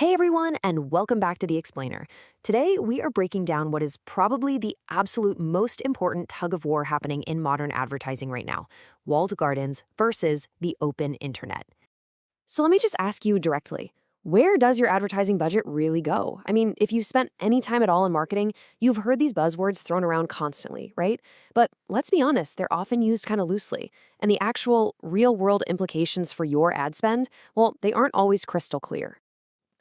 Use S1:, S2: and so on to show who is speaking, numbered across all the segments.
S1: Hey everyone, and welcome back to The Explainer. Today, we are breaking down what is probably the absolute most important tug of war happening in modern advertising right now: walled gardens versus the open internet. So let me just ask you directly, where does your advertising budget really go? I mean, if you've spent any time at all in marketing, you've heard these buzzwords thrown around constantly, right? But let's be honest, they're often used kind of loosely. And the actual real-world implications for your ad spend, well, they aren't always crystal clear.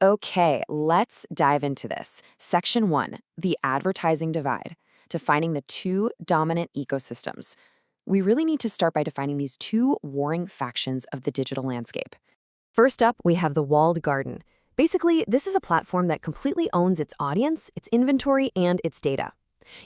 S1: Okay, let's dive into this. Section 1, the advertising divide, defining the two dominant ecosystems. We really need to start by defining these two warring factions of the digital landscape. First up, we have the walled garden. Basically, this is a platform that completely owns its audience, its inventory, and its data.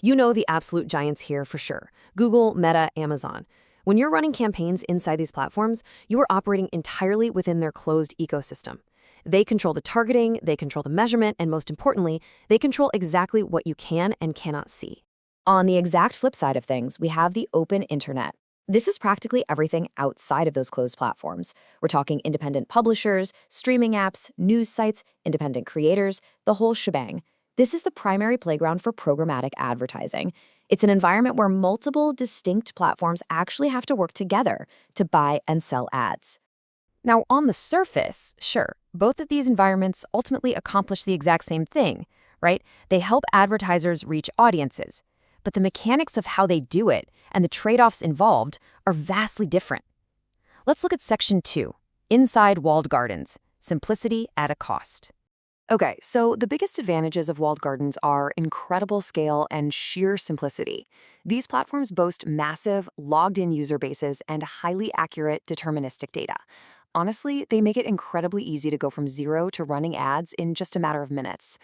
S1: You know the absolute giants here for sure: Google, Meta, Amazon. When you're running campaigns inside these platforms, you are operating entirely within their closed ecosystem. They control the targeting, they control the measurement, and most importantly, they control exactly what you can and cannot see. On the exact flip side of things, we have the open internet. This is practically everything outside of those closed platforms. We're talking independent publishers, streaming apps, news sites, independent creators, the whole shebang. This is the primary playground for programmatic advertising. It's an environment where multiple distinct platforms actually have to work together to buy and sell ads. Now, on the surface, sure, both of these environments ultimately accomplish the exact same thing, right? They help advertisers reach audiences. But the mechanics of how they do it and the trade-offs involved are vastly different. Let's look at Section 2, Inside Walled Gardens, Simplicity at a Cost. Okay, so the biggest advantages of walled gardens are incredible scale and sheer simplicity. These platforms boast massive, logged-in user bases and highly accurate deterministic data. Honestly, they make it incredibly easy to go from zero to running ads in just a matter of minutes.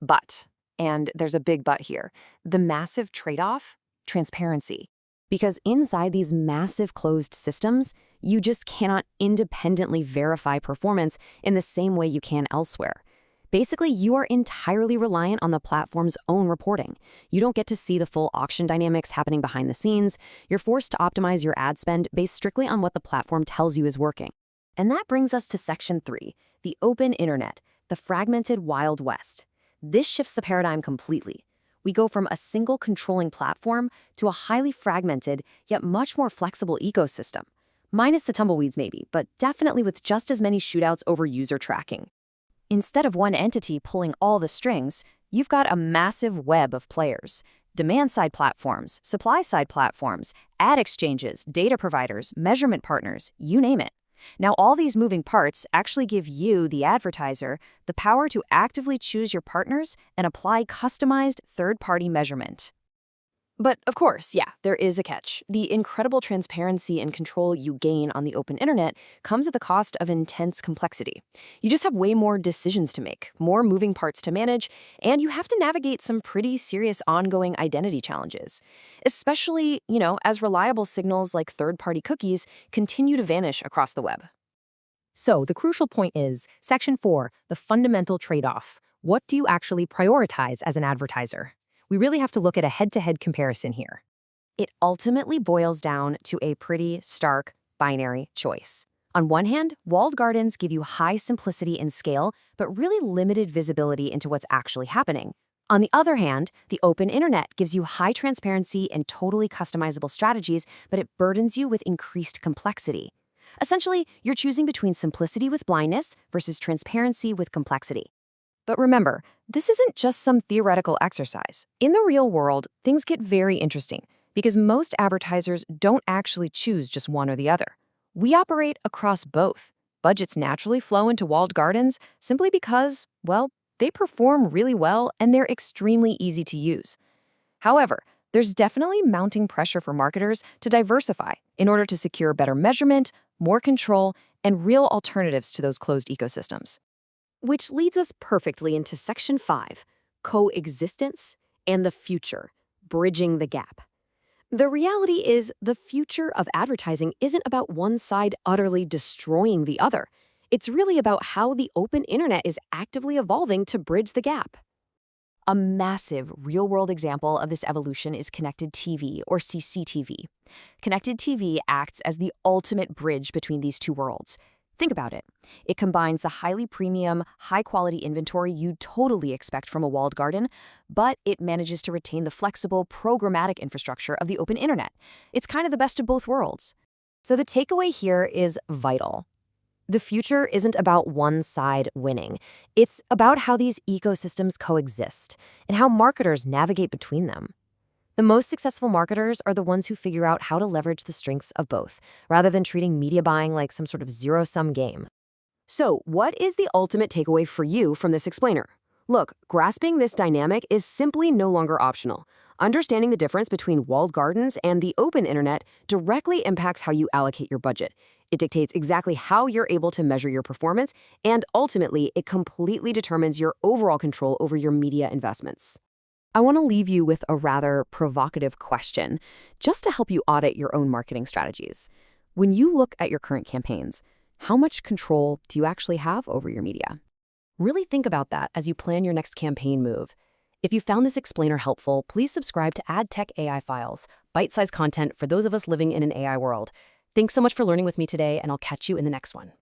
S1: But, and there's a big but here, the massive trade-off: transparency. Because inside these massive closed systems, you just cannot independently verify performance in the same way you can elsewhere. Basically, you are entirely reliant on the platform's own reporting. You don't get to see the full auction dynamics happening behind the scenes. You're forced to optimize your ad spend based strictly on what the platform tells you is working. And that brings us to Section 3, the open internet, the fragmented Wild West. This shifts the paradigm completely. We go from a single controlling platform to a highly fragmented, yet much more flexible ecosystem. Minus the tumbleweeds maybe, but definitely with just as many shootouts over user tracking. Instead of one entity pulling all the strings, you've got a massive web of players. Demand-side platforms, supply-side platforms, ad exchanges, data providers, measurement partners, you name it. Now, all these moving parts actually give you, the advertiser, the power to actively choose your partners and apply customized third-party measurement. But of course, yeah, there is a catch. The incredible transparency and control you gain on the open internet comes at the cost of intense complexity. You just have way more decisions to make, more moving parts to manage, and you have to navigate some pretty serious ongoing identity challenges, especially, as reliable signals like third-party cookies continue to vanish across the web. So the crucial point is Section 4, the fundamental trade-off. What do you actually prioritize as an advertiser? We really have to look at a head-to-head comparison here. It ultimately boils down to a pretty stark binary choice. On one hand, walled gardens give you high simplicity and scale, but really limited visibility into what's actually happening. On the other hand, the open internet gives you high transparency and totally customizable strategies, but it burdens you with increased complexity. Essentially, you're choosing between simplicity with blindness versus transparency with complexity. But remember, this isn't just some theoretical exercise. In the real world, things get very interesting because most advertisers don't actually choose just one or the other. We operate across both. Budgets naturally flow into walled gardens simply because, well, they perform really well and they're extremely easy to use. However, there's definitely mounting pressure for marketers to diversify in order to secure better measurement, more control, and real alternatives to those closed ecosystems. Which leads us perfectly into Section 5, Coexistence and the Future, Bridging the Gap. The reality is the future of advertising isn't about one side utterly destroying the other. It's really about how the open internet is actively evolving to bridge the gap. A massive real-world example of this evolution is connected TV, or CCTV. Connected TV acts as the ultimate bridge between these two worlds. Think about it. It combines the highly premium, high-quality inventory you'd totally expect from a walled garden, but it manages to retain the flexible, programmatic infrastructure of the open internet. It's kind of the best of both worlds. So the takeaway here is vital. The future isn't about one side winning. It's about how these ecosystems coexist and how marketers navigate between them. The most successful marketers are the ones who figure out how to leverage the strengths of both, rather than treating media buying like some sort of zero-sum game. So, what is the ultimate takeaway for you from this explainer? Look, grasping this dynamic is simply no longer optional. Understanding the difference between walled gardens and the open internet directly impacts how you allocate your budget. It dictates exactly how you're able to measure your performance, and ultimately, it completely determines your overall control over your media investments. I want to leave you with a rather provocative question, just to help you audit your own marketing strategies. When you look at your current campaigns, how much control do you actually have over your media? Really think about that as you plan your next campaign move. If you found this explainer helpful, please subscribe to AdTech AI Files, bite-sized content for those of us living in an AI world. Thanks so much for learning with me today, and I'll catch you in the next one.